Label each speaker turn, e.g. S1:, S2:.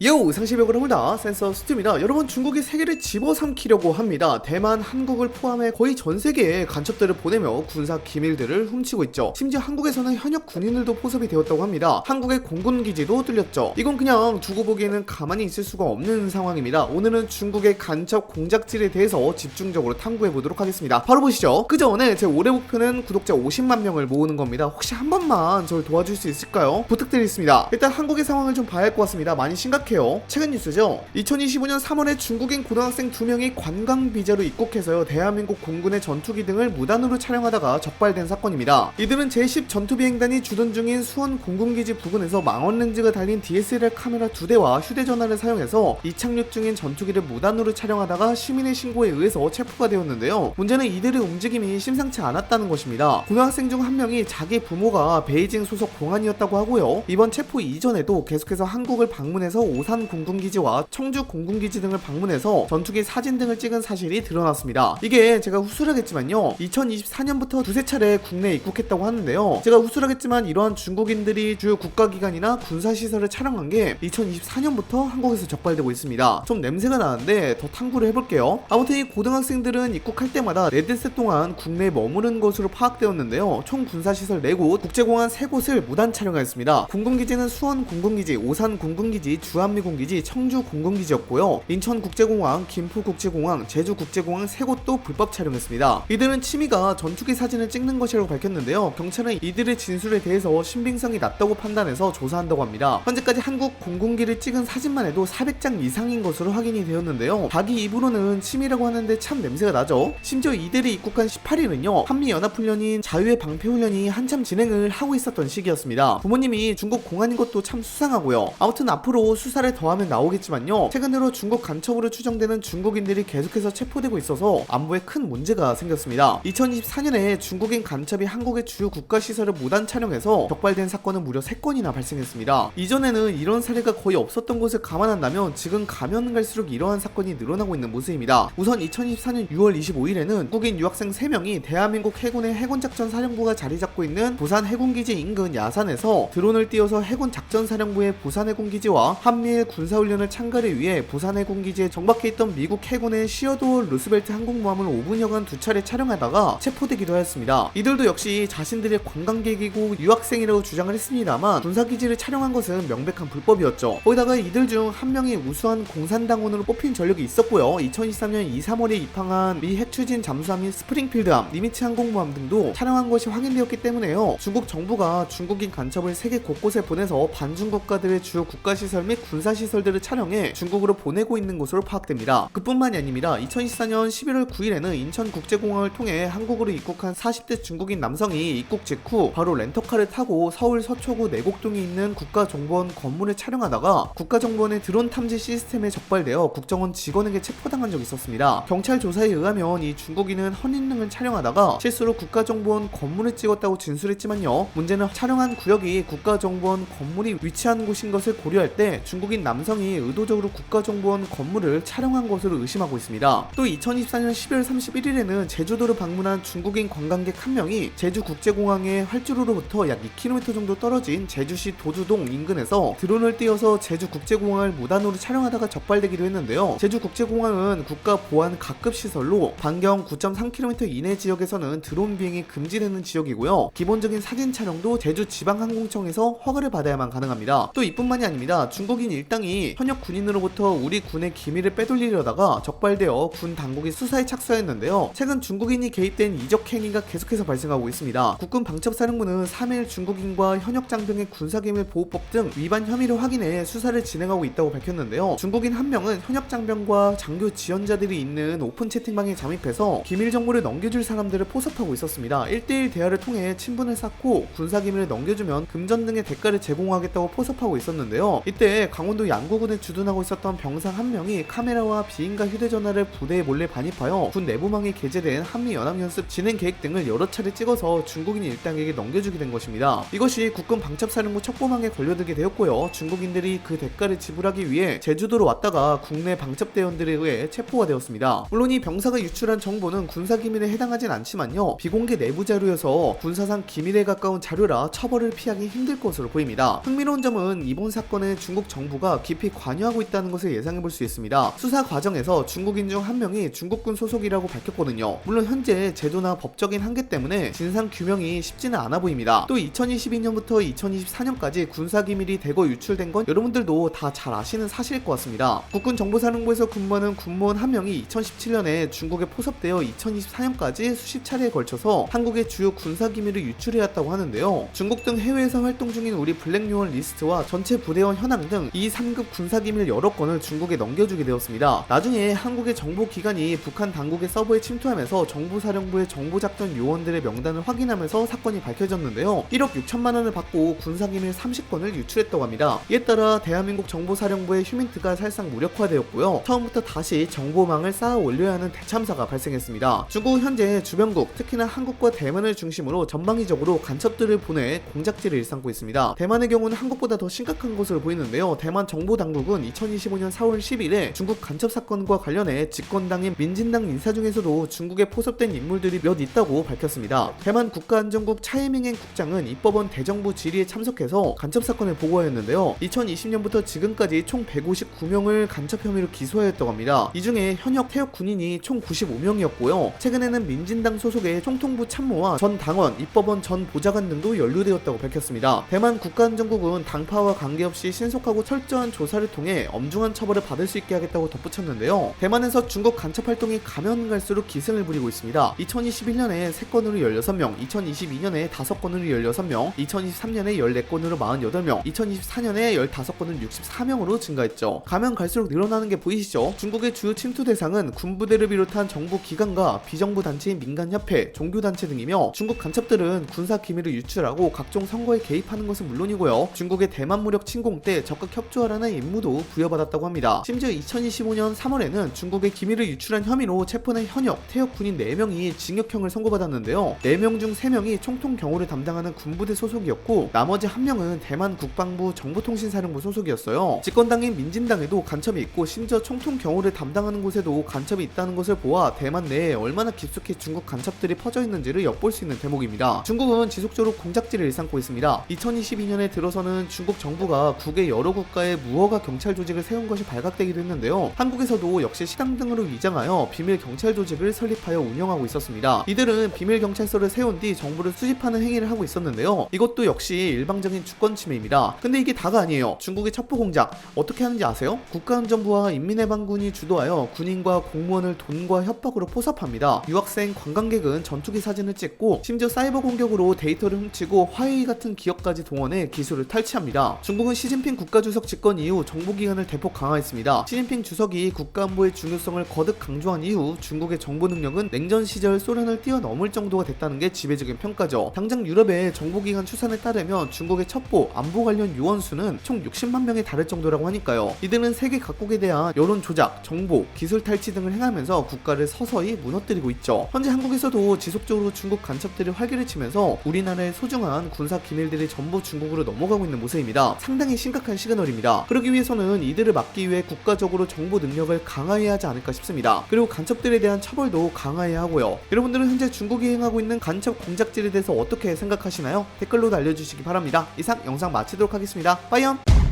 S1: 요! 상시벽을 합니다. 센서 스튜입니다. 여러분, 중국이 세계를 집어삼키려고 합니다. 대만, 한국을 포함해 거의 전 세계에 간첩들을 보내며 군사 기밀들을 훔치고 있죠. 심지어 한국에서는 현역 군인들도 포섭이 되었다고 합니다. 한국의 공군기지도 뚫렸죠. 이건 그냥 두고 보기에는 가만히 있을 수가 없는 상황입니다. 오늘은 중국의 간첩 공작질에 대해서 집중적으로 탐구해보도록 하겠습니다. 바로 보시죠. 그 전에 제 올해 목표는 구독자 50만 명을 모으는 겁니다. 혹시 한 번만 저를 도와줄 수 있을까요? 부탁드리겠습니다. 일단 한국의 상황을 좀 봐야 할 것 같습니다. 많이 심각해요. 최근 뉴스죠. 2025년 3월에 중국인 고등학생 2명이 관광 비자로 입국해서요, 대한민국 공군의 전투기 등을 무단으로 촬영하다가 적발된 사건입니다. 이들은 제10 전투비행단이 주둔 중인 수원 공군기지 부근에서 망원 렌즈가 달린 DSLR 카메라 2대와 휴대전화를 사용해서 이착륙 중인 전투기를 무단으로 촬영하다가 시민의 신고에 의해서 체포가 되었는데요. 문제는 이들의 움직임이 심상치 않았다는 것입니다. 고등학생 중 한 명이 자기 부모가 베이징 소속 공안이었다고 하고요. 이번 체포 이전에도 계속해서 한국을 방문해서 오산 공군기지와 청주 공군기지 등을 방문해서 전투기 사진 등을 찍은 사실이 드러났습니다. 이게 제가 후술하겠지만요, 2024년부터 두세 차례 국내에 입국했다고 하는데요, 제가 후술하겠지만 이러한 중국인들이 주요 국가기관이나 군사시설을 촬영한 게 2024년부터 한국에서 적발되고 있습니다. 좀 냄새가 나는데 더 탐구를 해볼게요. 아무튼 이 고등학생들은 입국할 때마다 네댓새 동안 국내에 머무른 것으로 파악되었는데요, 총 군사시설 4곳, 국제공항 3곳을 무단 촬영하였습니다. 공군기지는 수원 공군기지, 오산 공군기지, 주한미군기지, 청주 공군기지였고요. 인천국제공항, 김포국제공항, 제주국제공항 3곳도 불법 촬영했습니다. 이들은 취미가 전투기 사진을 찍는 것이라고 밝혔는데요, 경찰은 이들의 진술에 대해서 신빙성이 낮다고 판단해서 조사한다고 합니다. 현재까지 한국 공군기를 찍은 사진만 해도 400장 이상인 것으로 확인이 되었는데요, 자기 입으로는 취미라고 하는데 참 냄새가 나죠. 심지어 이들이 입국한 18일은요 한미연합훈련인 자유의 방패훈련이 한참 진행을 하고 있었던 시기였습니다. 부모님이 중국 공안인 것도 참 수상하고요. 아무튼 앞으로 수사를 더하면 나오겠지만요, 최근 들어 중국 간첩으로 추정되는 중국인들이 계속해서 체포되고 있어서 안보에 큰 문제가 생겼습니다. 2024년에 중국인 간첩이 한국의 주요 국가시설을 무단 촬영해서 적발된 사건은 무려 3건이나 발생했습니다. 이전에는 이런 사례가 거의 없었던 것을 감안한다면 지금 가면 갈수록 이러한 사건이 늘어나고 있는 모습입니다. 우선 2024년 6월 25일에는 중국인 유학생 3명이 대한민국 해군의 해군작전사령부가 자리잡고 있는 부산 해군기지 인근 야산에서 드론을 띄워서 해군작전사령부의 부산 해군기지와 한미일 군사훈련을 참가를 위해 부산 해군기지에 정박해 있던 미국 해군의 시어도어 루스벨트 항공모함을 5분여간 2차례 촬영하다가 체포되기도 하였습니다. 이들도 역시 자신들의 관광객이고 유학생이라고 주장을 했습니다만 군사기지를 촬영한 것은 명백한 불법이었죠. 거기다가 이들 중 한 명이 우수한 공산당원으로 뽑힌 전력이 있었고요. 2023년 2, 3월에 입항한 미 핵추진 잠수함인 스프링필드함, 니미츠 항공모함 등도 촬영한 것이 확인되었기 때문에요, 중국 정부가 중국인 간첩을 세계 곳곳에 보내서 반중 국가들의 주요 국가시설 및 군사시설들을 촬영해 중국으로 보내고 있는 것으로 파악됩니다. 그뿐만이 아닙니다. 2024년 11월 9일에는 인천국제공항을 통해 한국으로 입국한 40대 중국인 남성이 입국 직후 바로 렌터카를 타고 서울 서초구 내곡동에 있는 국가정보원 건물을 촬영하다가 국가정보원의 드론 탐지 시스템에 적발되어 국정원 직원에게 체포당한 적이 있었습니다. 경찰 조사에 의하면 이 중국인은 헌인능을 촬영하다가 실수로 국가정보원 건물을 찍었다고 진술했지만요, 문제는 촬영한 구역이 국가정보원 건물이 위치한 곳인 것을 고려할 때 중국인 남성이 의도적으로 국가정보원 건물을 촬영한 것으로 의심하고 있습니다. 또 2024년 12월 31일에는 제주도를 방문한 중국인 관광객 한 명이 제주국제공항의 활주로로부터 약 2km 정도 떨어진 제주시 도주동 인근에서 드론을 띄워서 제주국제공항을 무단으로 촬영하다가 적발되기도 했는데요, 제주국제공항은 국가보안 각급시설로 반경 9.3km 이내 지역에서는 드론 비행이 금지되는 지역이고요, 기본적인 사진 촬영도 제주지방항공청에서 허가를 받아야만 가능합니다. 또 이뿐만이 아닙니다. 중국인 일당이 현역 군인으로부터 우리 군의 기밀을 빼돌리려다가 적발되어 군 당국이 수사에 착수했는데요, 최근 중국인이 개입된 이적 행위가 계속해서 발생하고 있습니다. 국군 방첩사령부는 3일 중국인과 현역 장병의 군사기밀보호법 등 위반 혐의를 확인해 수사를 진행하고 있다고 밝혔는데요, 중국인 한 명은 현역 장병과 장교 지원자들이 있는 오픈 채팅방에 잠입해서 기밀 정보를 넘겨줄 사람들을 포섭하고 있었습니다. 1대1 대화를 통해 친분을 쌓고 군사기밀을 넘겨주면 금전 등의 대가를 제공하겠다고 포섭하고 있었는데요, 이때 강원도 양구군에 주둔하고 있었던 병상 한 명이 카메라와 비인가 휴대전화를 부대에 몰래 반입하여 군 내부망에 게재된 한미연합연습 진행 계획 등을 여러 차례 찍어서 중국인 일당에게 넘겨주게 된 것입니다. 이것이 국군 방첩사령부 첩보망에 걸려들게 되었고요, 중국인들이 그 대가를 지불하기 위해 제주도로 왔다가 국내 방첩대원들에 의해 체포가 되었습니다. 물론 이 병사가 유출한 정보는 군사기밀에 해당하진 않지만요, 비공개 내부 자료여서 군사상 기밀에 가까운 자료라 처벌을 피하기 힘들 것으로 보입니다. 흥미로운 점은 이번 사건의 중국 정부 정부가 깊이 관여하고 있다는 것을 예상해볼 수 있습니다. 수사 과정에서 중국인 중 한 명이 중국군 소속이라고 밝혔거든요. 물론 현재 제도나 법적인 한계 때문에 진상 규명이 쉽지는 않아 보입니다. 또 2022년부터 2024년까지 군사기밀이 대거 유출된 건 여러분들도 다 잘 아시는 사실일 것 같습니다. 국군정보사령부에서 근무하는 군무원 한 명이 2017년에 중국에 포섭되어 2024년까지 수십 차례에 걸쳐서 한국의 주요 군사기밀을 유출해왔다고 하는데요. 중국 등 해외에서 활동 중인 우리 블랙요원 리스트와 전체 부대원 현황 등 이 3급 군사기밀 여러 건을 중국에 넘겨주게 되었습니다. 나중에 한국의 정보기관이 북한 당국의 서버에 침투하면서 정보사령부의 정보작전 요원들의 명단을 확인하면서 사건이 밝혀졌는데요. 1억 6천만 원을 받고 군사기밀 30건을 유출했다고 합니다. 이에 따라 대한민국 정보사령부의 휴민트가 사실상 무력화되었고요. 처음부터 다시 정보망을 쌓아 올려야 하는 대참사가 발생했습니다. 중국은 현재 주변국, 특히나 한국과 대만을 중심으로 전방위적으로 간첩들을 보내 공작질을 일삼고 있습니다. 대만의 경우는 한국보다 더 심각한 것으로 보이는데요. 대만 정보당국은 2025년 4월 10일에 중국 간첩 사건과 관련해 집권당인 민진당 인사 중에서도 중국에 포섭된 인물들이 몇 있다고 밝혔습니다. 대만 국가안전국 차이밍엔 국장은 입법원 대정부 질의에 참석해서 간첩 사건을 보고하였는데요. 2020년부터 지금까지 총 159명을 간첩 혐의로 기소하였다고 합니다. 이 중에 현역 퇴역 군인이 총 95명이었고요. 최근에는 민진당 소속의 총통부 참모와 전 당원, 입법원 전 보좌관 등도 연루되었다고 밝혔습니다. 대만 국가안전국은 당파와 관계없이 신속하고 철저한 조사를 통해 엄중한 처벌을 받을 수 있게 하겠다고 덧붙였는데요. 대만에서 중국 간첩 활동이 가면 갈수록 기승을 부리고 있습니다. 2021년에 3건으로 16명, 2022년에 5건으로 16명, 2023년에 14건으로 48명, 2024년에 15건으로 64명으로 증가했죠. 가면 갈수록 늘어나는 게 보이시죠? 중국의 주요 침투 대상은 군부대를 비롯한 정부기관과 비정부 단체인 민간협회, 종교단체 등이며 중국 간첩들은 군사 기밀을 유출하고 각종 선거에 개입하는 것은 물론이고요. 중국의 대만 무력 침공 때 적극 협조하라는 임무도 부여받았다고 합니다. 심지어 2025년 3월에는 중국의 기밀을 유출한 혐의로 체포된 현역, 퇴역 군인 4명이 징역형을 선고받았는데요. 4명 중 3명이 총통 경호를 담당하는 군부대 소속이었고 나머지 1명은 대만 국방부 정보통신사령부 소속이었어요. 집권당인 민진당에도 간첩이 있고 심지어 총통 경호를 담당하는 곳에도 간첩이 있다는 것을 보아 대만 내에 얼마나 깊숙이 중국 간첩들이 퍼져 있는지를 엿볼 수 있는 대목입니다. 중국은 지속적으로 공작질을 일삼고 있습니다. 2022년에 들어서는 중국 정부가 국외 여러 국가에 무허가 경찰 조직을 세운 것이 발각되기도 했는데요. 한국에서도 역시 시당 등으로 위장하여 비밀 경찰 조직을 설립하여 운영하고 있었습니다. 이들은 비밀 경찰서를 세운 뒤 정보를 수집하는 행위를 하고 있었는데요. 이것도 역시 일방적인 주권 침해입니다. 근데 이게 다가 아니에요. 중국의 첩보 공작 어떻게 하는지 아세요? 국가안전부와 인민해방군이 주도하여 군인과 공무원을 돈과 협박으로 포섭합니다. 유학생, 관광객은 전투기 사진을 찍고 심지어 사이버 공격으로 데이터를 훔치고 화웨이 같은 기업까지 동원해 기술을 탈취합니다. 중국은 시진핑 국가주석 집권 이후 정보기관을 대폭 강화했습니다. 시진핑 주석이 국가안보의 중요성을 거듭 강조한 이후 중국의 정보 능력은 냉전 시절 소련을 뛰어넘을 정도가 됐다는 게 지배적인 평가죠. 당장 유럽의 정보기관 추산에 따르면 중국의 첩보, 안보 관련 요원 수는 총 60만 명에 달할 정도라고 하니까요. 이들은 세계 각국에 대한 여론 조작, 정보, 기술 탈취 등을 행하면서 국가를 서서히 무너뜨리고 있죠. 현재 한국에서도 지속적으로 중국 간첩들이 활기를 치면서 우리나라의 소중한 군사 기밀들이 전부 중국으로 넘어가고 있는 모습입니다. 상당히 심각한 시그널입니다. 그러기 위해서는 이들을 막기 위해 국가적으로 정보 능력을 강화해야 하지 않을까 싶습니다. 그리고 간첩들에 대한 처벌도 강화해야 하고요. 여러분들은 현재 중국이 행하고 있는 간첩 공작질에 대해서 어떻게 생각하시나요? 댓글로 알려주시기 바랍니다. 이상 영상 마치도록 하겠습니다. 빠이염!